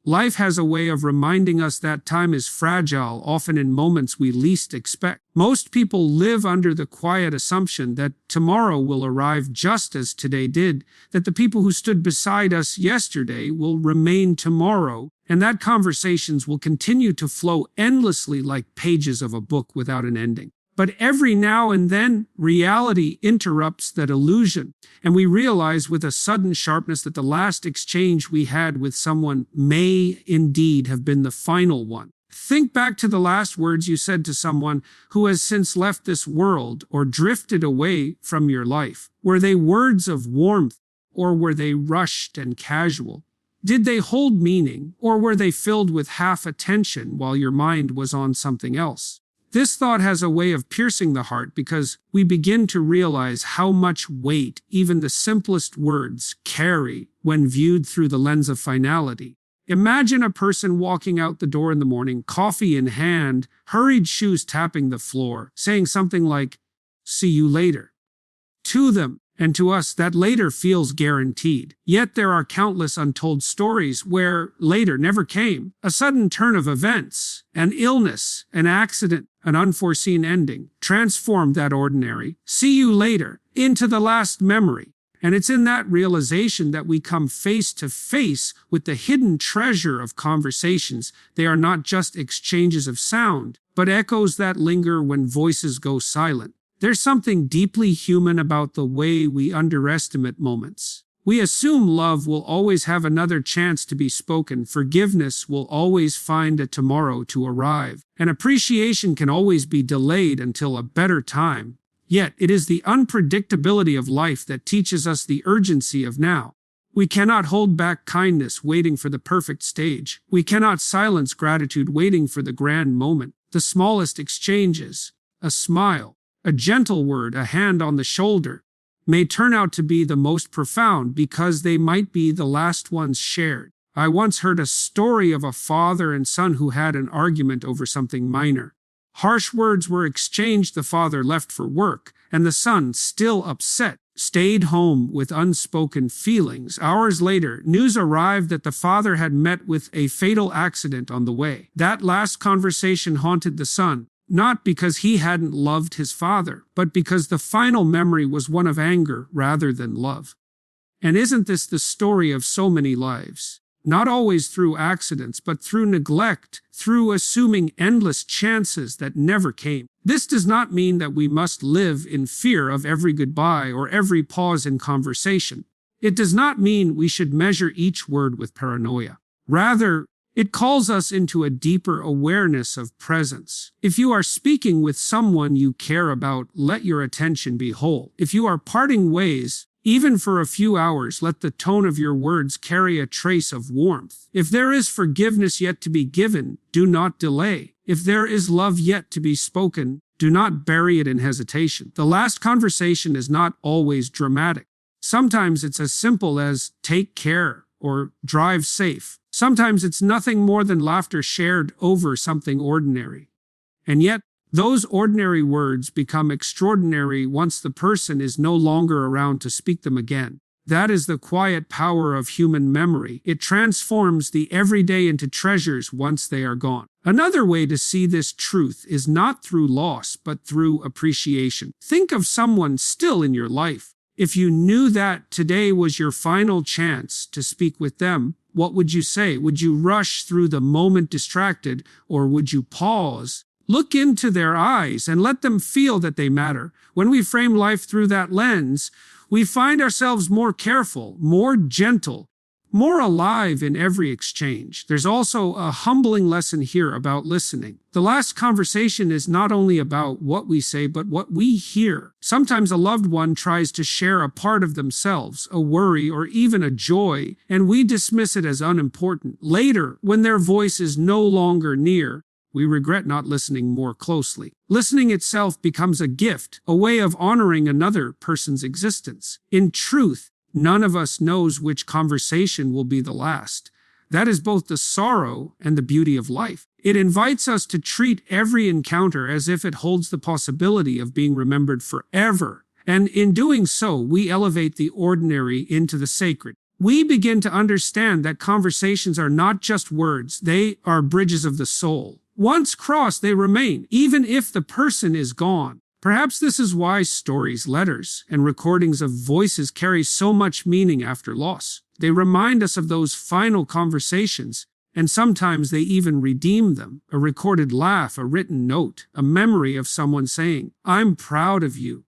Life has a way of reminding us that time is fragile, often in moments we least expect. Most people live under the quiet assumption that tomorrow will arrive just as today did, that the people who stood beside us yesterday will remain tomorrow, and that conversations will continue to flow endlessly like pages of a book without an ending. But every now and then, reality interrupts that illusion, and we realize with a sudden sharpness that the last exchange we had with someone may indeed have been the final one. Think back to the last words you said to someone who has since left this world or drifted away from your life. Were they words of warmth, or were they rushed and casual? Did they hold meaning, or were they filled with half attention while your mind was on something else? This thought has a way of piercing the heart because we begin to realize how much weight even the simplest words carry when viewed through the lens of finality. Imagine a person walking out the door in the morning, coffee in hand, hurried shoes tapping the floor, saying something like, "See you later." To them, and to us, that later feels guaranteed. Yet there are countless untold stories where later never came. A sudden turn of events, an illness, an accident, an unforeseen ending, transformed that ordinary "see you later" into the last memory. And it's in that realization that we come face to face with the hidden treasure of conversations. They are not just exchanges of sound, but echoes that linger when voices go silent. There's something deeply human about the way we underestimate moments. We assume love will always have another chance to be spoken, forgiveness will always find a tomorrow to arrive, and appreciation can always be delayed until a better time. Yet it is the unpredictability of life that teaches us the urgency of now. We cannot hold back kindness waiting for the perfect stage. We cannot silence gratitude waiting for the grand moment. The smallest exchanges, a smile, a gentle word, a hand on the shoulder, may turn out to be the most profound because they might be the last ones shared. I once heard a story of a father and son who had an argument over something minor. Harsh words were exchanged. The father left for work, and the son, still upset, stayed home with unspoken feelings. Hours later, news arrived that the father had met with a fatal accident on the way. That last conversation haunted the son, not because he hadn't loved his father, but because the final memory was one of anger rather than love. And isn't this the story of so many lives? Not always through accidents, but through neglect, through assuming endless chances that never came. This does not mean that we must live in fear of every goodbye or every pause in conversation. It does not mean we should measure each word with paranoia. Rather, it calls us into a deeper awareness of presence. If you are speaking with someone you care about, let your attention be whole. If you are parting ways, even for a few hours, let the tone of your words carry a trace of warmth. If there is forgiveness yet to be given, do not delay. If there is love yet to be spoken, do not bury it in hesitation. The last conversation is not always dramatic. Sometimes it's as simple as "take care" or "drive safe." Sometimes it's nothing more than laughter shared over something ordinary. And yet, those ordinary words become extraordinary once the person is no longer around to speak them again. That is the quiet power of human memory. It transforms the everyday into treasures once they are gone. Another way to see this truth is not through loss, but through appreciation. Think of someone still in your life. If you knew that today was your final chance to speak with them, what would you say? Would you rush through the moment distracted, or would you pause, look into their eyes, and let them feel that they matter? When we frame life through that lens, we find ourselves more careful, more gentle, more alive in every exchange. There's also a humbling lesson here about listening. The last conversation is not only about what we say, but what we hear. Sometimes a loved one tries to share a part of themselves, a worry, or even a joy, and we dismiss it as unimportant. Later, when their voice is no longer near, we regret not listening more closely. Listening itself becomes a gift, a way of honoring another person's existence. In truth, none of us knows which conversation will be the last. That is both the sorrow and the beauty of life. It invites us to treat every encounter as if it holds the possibility of being remembered forever. And in doing so, we elevate the ordinary into the sacred. we begin to understand that conversations are not just words, they are bridges of the soul. Once crossed, they remain, even if the person is gone. Perhaps this is why stories, letters, and recordings of voices carry so much meaning after loss. They remind us of those final conversations, and sometimes they even redeem them. A recorded laugh, a written note, a memory of someone saying, "I'm proud of you,"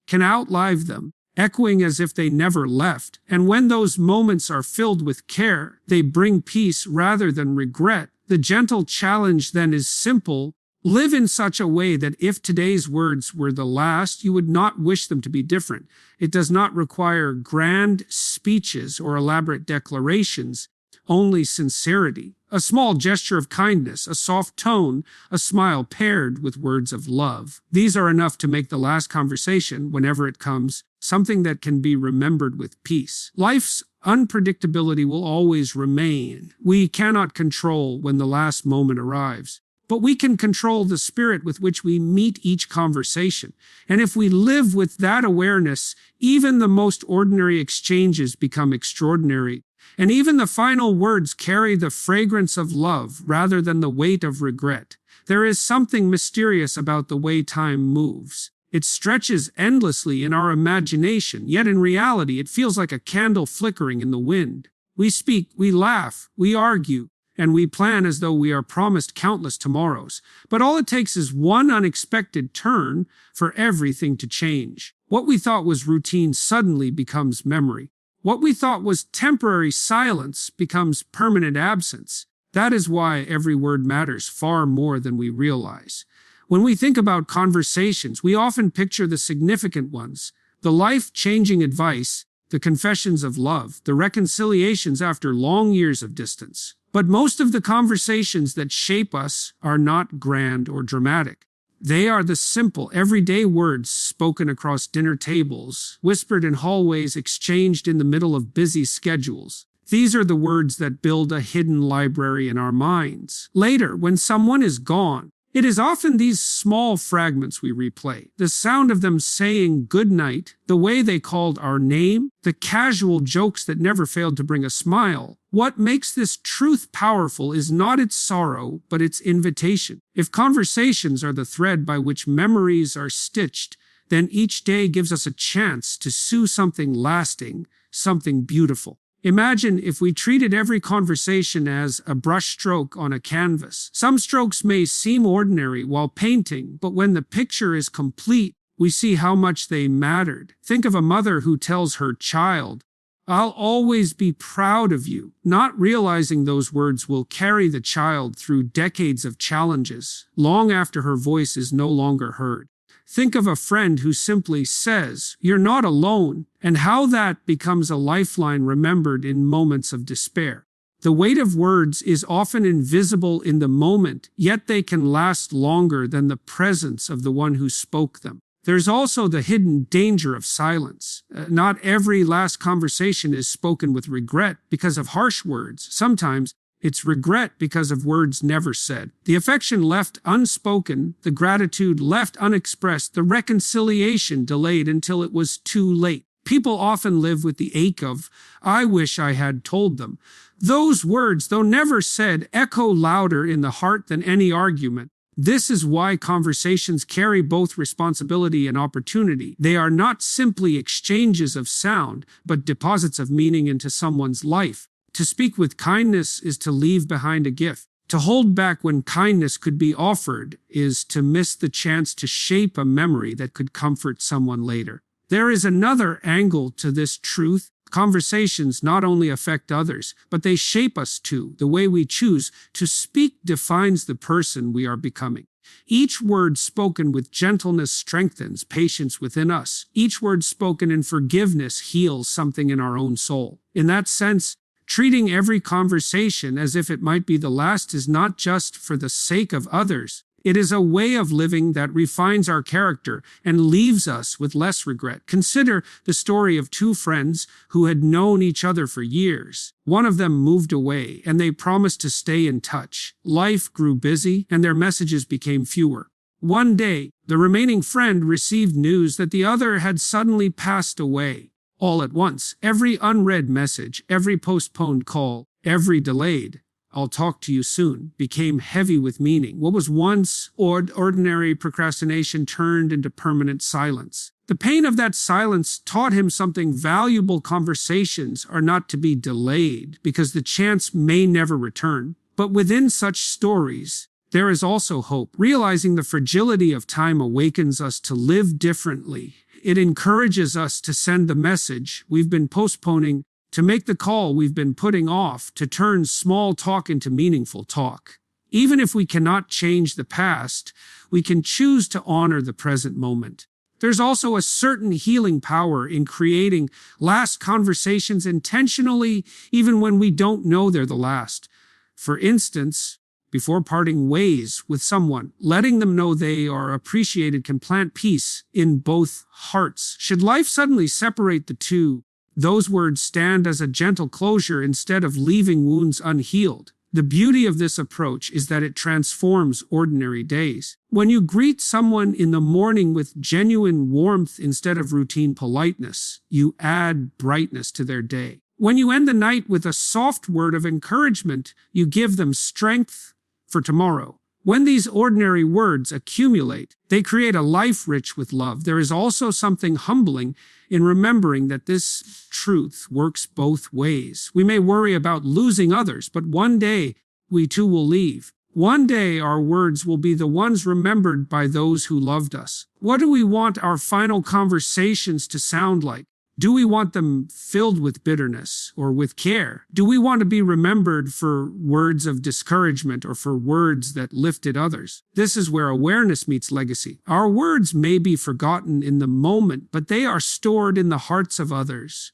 can outlive them, echoing as if they never left. And when those moments are filled with care, they bring peace rather than regret. The gentle challenge then is simple. Live in such a way that if today's words were the last, you would not wish them to be different. It does not require grand speeches or elaborate declarations, only sincerity. A small gesture of kindness, a soft tone, a smile paired with words of love. These are enough to make the last conversation, whenever it comes, something that can be remembered with peace. Life's unpredictability will always remain. We cannot control when the last moment arrives, but we can control the spirit with which we meet each conversation. And if we live with that awareness, even the most ordinary exchanges become extraordinary. And even the final words carry the fragrance of love rather than the weight of regret. There is something mysterious about the way time moves. It stretches endlessly in our imagination, yet in reality it feels like a candle flickering in the wind. We speak, we laugh, we argue, and we plan as though we are promised countless tomorrows. But all it takes is one unexpected turn for everything to change. What we thought was routine suddenly becomes memory. What we thought was temporary silence becomes permanent absence. That is why every word matters far more than we realize. When we think about conversations, we often picture the significant ones, the life-changing advice, the confessions of love, the reconciliations after long years of distance. But most of the conversations that shape us are not grand or dramatic. They are the simple, everyday words spoken across dinner tables, whispered in hallways, exchanged in the middle of busy schedules. These are the words that build a hidden library in our minds. Later, when someone is gone, it is often these small fragments we replay. The sound of them saying goodnight, the way they called our name, the casual jokes that never failed to bring a smile. What makes this truth powerful is not its sorrow, but its invitation. If conversations are the thread by which memories are stitched, then each day gives us a chance to sew something lasting, something beautiful. Imagine if we treated every conversation as a brushstroke on a canvas. Some strokes may seem ordinary while painting, but when the picture is complete, we see how much they mattered. Think of a mother who tells her child, "I'll always be proud of you," not realizing those words will carry the child through decades of challenges, long after her voice is no longer heard. Think of a friend who simply says, "You're not alone," and how that becomes a lifeline remembered in moments of despair. The weight of words is often invisible in the moment, yet they can last longer than the presence of the one who spoke them. There's also the hidden danger of silence. Not every last conversation is spoken with regret because of harsh words. Sometimes it's regret because of words never said. The affection left unspoken, the gratitude left unexpressed, the reconciliation delayed until it was too late. People often live with the ache of, "I wish I had told them." Those words, though never said, echo louder in the heart than any argument. This is why conversations carry both responsibility and opportunity. They are not simply exchanges of sound, but deposits of meaning into someone's life. To speak with kindness is to leave behind a gift. To hold back when kindness could be offered is to miss the chance to shape a memory that could comfort someone later. There is another angle to this truth. Conversations not only affect others, but they shape us too. The way we choose to speak defines the person we are becoming. Each word spoken with gentleness strengthens patience within us. Each word spoken in forgiveness heals something in our own soul. In that sense, treating every conversation as if it might be the last is not just for the sake of others. It is a way of living that refines our character and leaves us with less regret. Consider the story of two friends who had known each other for years. One of them moved away, and they promised to stay in touch. Life grew busy, and their messages became fewer. One day, the remaining friend received news that the other had suddenly passed away. all at once. Every unread message, every postponed call, every delayed "I'll talk to you soon" became heavy with meaning. What was once ordinary procrastination turned into permanent silence. The pain of that silence taught him something valuable. Conversations are not to be delayed because the chance may never return. But within such stories, there is also hope. Realizing the fragility of time awakens us to live differently. It encourages us to send the message we've been postponing, to make the call we've been putting off, to turn small talk into meaningful talk. Even if we cannot change the past, we can choose to honor the present moment. There's also a certain healing power in creating last conversations intentionally, even when we don't know they're the last. For instance, before parting ways with someone, letting them know they are appreciated can plant peace in both hearts. Should life suddenly separate the two, those words stand as a gentle closure instead of leaving wounds unhealed. The beauty of this approach is that it transforms ordinary days. When you greet someone in the morning with genuine warmth instead of routine politeness, you add brightness to their day. When you end the night with a soft word of encouragement, you give them strength for tomorrow. When these ordinary words accumulate, they create a life rich with love. There is also something humbling in remembering that this truth works both ways. We may worry about losing others, but one day we too will leave. One day our words will be the ones remembered by those who loved us. What do we want our final conversations to sound like? Do we want them filled with bitterness or with care? Do we want to be remembered for words of discouragement or for words that lifted others? This is where awareness meets legacy. Our words may be forgotten in the moment, but they are stored in the hearts of others.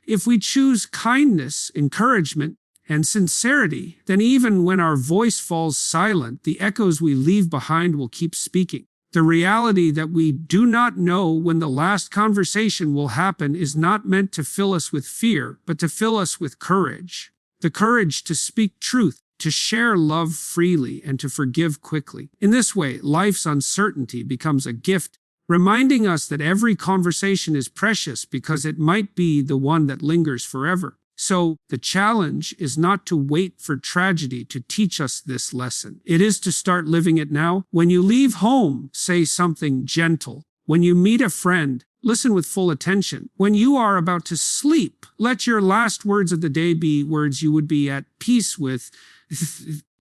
If we choose kindness, encouragement, and sincerity, then even when our voice falls silent, the echoes we leave behind will keep speaking. The reality that we do not know when the last conversation will happen is not meant to fill us with fear, but to fill us with courage. The courage to speak truth, to share love freely, and to forgive quickly. In this way, life's uncertainty becomes a gift, reminding us that every conversation is precious because it might be the one that lingers forever. So, the challenge is not to wait for tragedy to teach us this lesson. It is to start living it now. When you leave home, say something gentle. When you meet a friend, listen with full attention. When you are about to sleep, let your last words of the day be words you would be at peace with,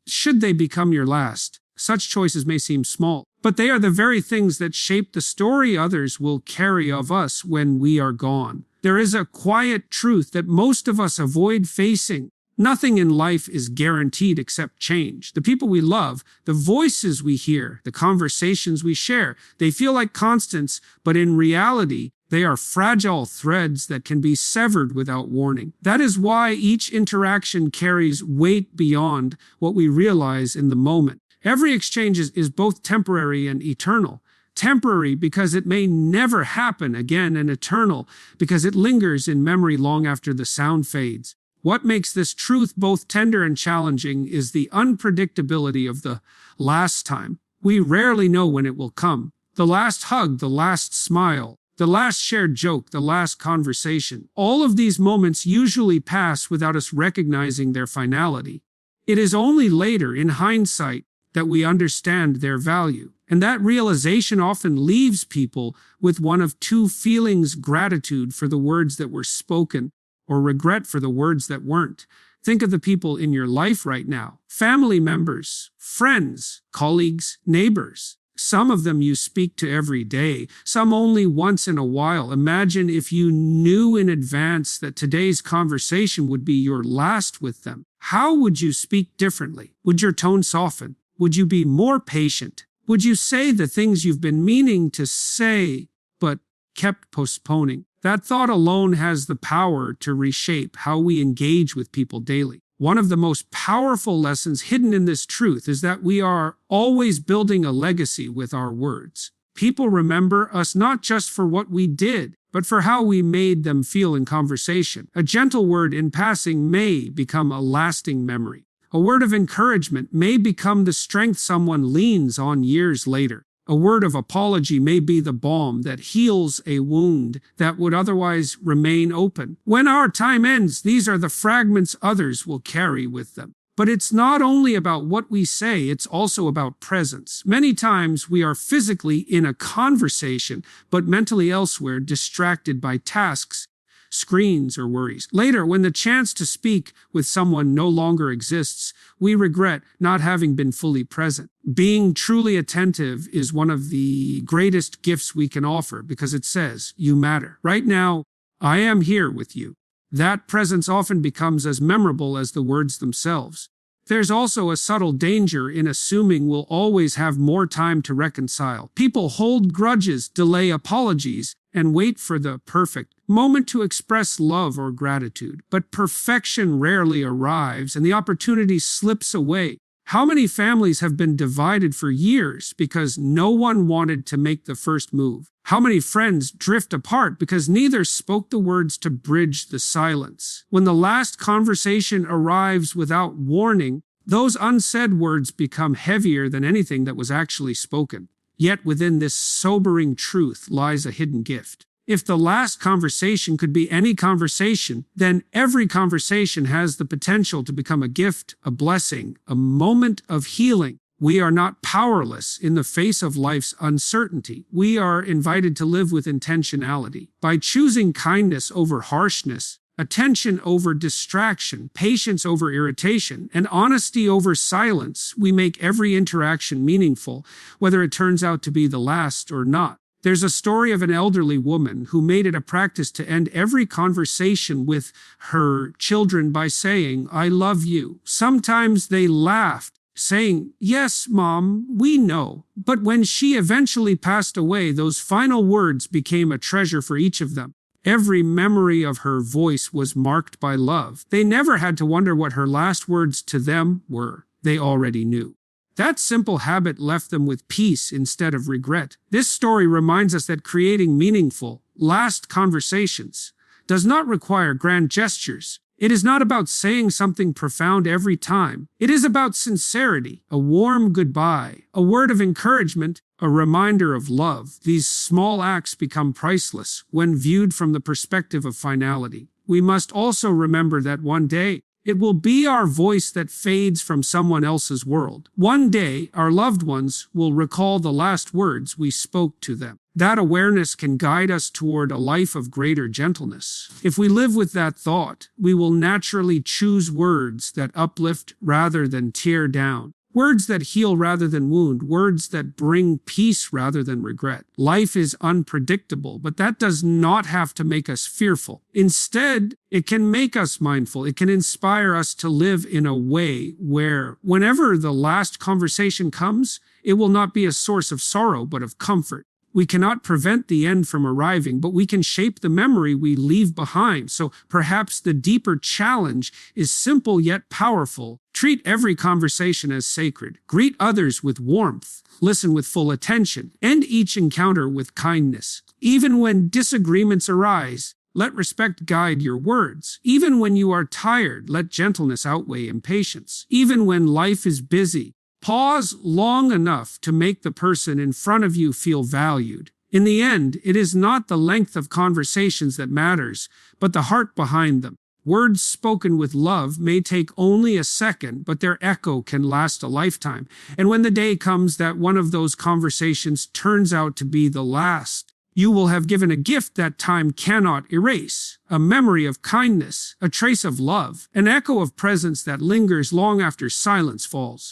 should they become your last. Such choices may seem small, but they are the very things that shape the story others will carry of us when we are gone. There is a quiet truth that most of us avoid facing. Nothing in life is guaranteed except change. The people we love, the voices we hear, the conversations we share, they feel like constants, but in reality, they are fragile threads that can be severed without warning. That is why each interaction carries weight beyond what we realize in the moment. Every exchange is both temporary and eternal. Temporary because it may never happen again, and eternal because it lingers in memory long after the sound fades. What makes this truth both tender and challenging is the unpredictability of the last time. We rarely know when it will come. The last hug, the last smile, the last shared joke, the last conversation. All of these moments usually pass without us recognizing their finality. It is only later, in hindsight, that we understand their value. And that realization often leaves people with one of two feelings: gratitude for the words that were spoken, or regret for the words that weren't. Think of the people in your life right now. Family members, friends, colleagues, neighbors. Some of them you speak to every day, some only once in a while. Imagine if you knew in advance that today's conversation would be your last with them. How would you speak differently? Would your tone soften? Would you be more patient? Would you say the things you've been meaning to say, but kept postponing? That thought alone has the power to reshape how we engage with people daily. One of the most powerful lessons hidden in this truth is that we are always building a legacy with our words. People remember us not just for what we did, but for how we made them feel in conversation. A gentle word in passing may become a lasting memory. A word of encouragement may become the strength someone leans on years later. A word of apology may be the balm that heals a wound that would otherwise remain open. When our time ends, these are the fragments others will carry with them. But it's not only about what we say, it's also about presence. Many times we are physically in a conversation, but mentally elsewhere, distracted by tasks, screens, or worries. Later, when the chance to speak with someone no longer exists, we regret not having been fully present. Being truly attentive is one of the greatest gifts we can offer because it says, "You matter." Right now, I am here with you. That presence often becomes as memorable as the words themselves. There's also a subtle danger in assuming we'll always have more time to reconcile. People hold grudges, delay apologies, and wait for the perfect moment to express love or gratitude. But perfection rarely arrives, and the opportunity slips away. How many families have been divided for years because no one wanted to make the first move? How many friends drift apart because neither spoke the words to bridge the silence? When the last conversation arrives without warning, those unsaid words become heavier than anything that was actually spoken. Yet within this sobering truth lies a hidden gift. If the last conversation could be any conversation, then every conversation has the potential to become a gift, a blessing, a moment of healing. We are not powerless in the face of life's uncertainty. We are invited to live with intentionality. By choosing kindness over harshness, attention over distraction, patience over irritation, and honesty over silence, we make every interaction meaningful, whether it turns out to be the last or not. There's a story of an elderly woman who made it a practice to end every conversation with her children by saying, "I love you." Sometimes they laughed, saying, "Yes, Mom, we know." But when she eventually passed away, those final words became a treasure for each of them. Every memory of her voice was marked by love. They never had to wonder what her last words to them were. They already knew. That simple habit left them with peace instead of regret. This story reminds us that creating meaningful, last conversations does not require grand gestures. It is not about saying something profound every time. It is about sincerity, a warm goodbye, a word of encouragement, a reminder of love. These small acts become priceless when viewed from the perspective of finality. We must also remember that one day, it will be our voice that fades from someone else's world. One day, our loved ones will recall the last words we spoke to them. That awareness can guide us toward a life of greater gentleness. If we live with that thought, we will naturally choose words that uplift rather than tear down. Words that heal rather than wound, words that bring peace rather than regret. Life is unpredictable, but that does not have to make us fearful. Instead, it can make us mindful. It can inspire us to live in a way where, whenever the last conversation comes, it will not be a source of sorrow, but of comfort. We cannot prevent the end from arriving, but we can shape the memory we leave behind. So perhaps the deeper challenge is simple yet powerful. Treat every conversation as sacred. Greet others with warmth. Listen with full attention. End each encounter with kindness. Even when disagreements arise, let respect guide your words. Even when you are tired, let gentleness outweigh impatience. Even when life is busy, pause long enough to make the person in front of you feel valued. In the end, it is not the length of conversations that matters, but the heart behind them. Words spoken with love may take only a second, but their echo can last a lifetime. And when the day comes that one of those conversations turns out to be the last, you will have given a gift that time cannot erase, a memory of kindness, a trace of love, an echo of presence that lingers long after silence falls.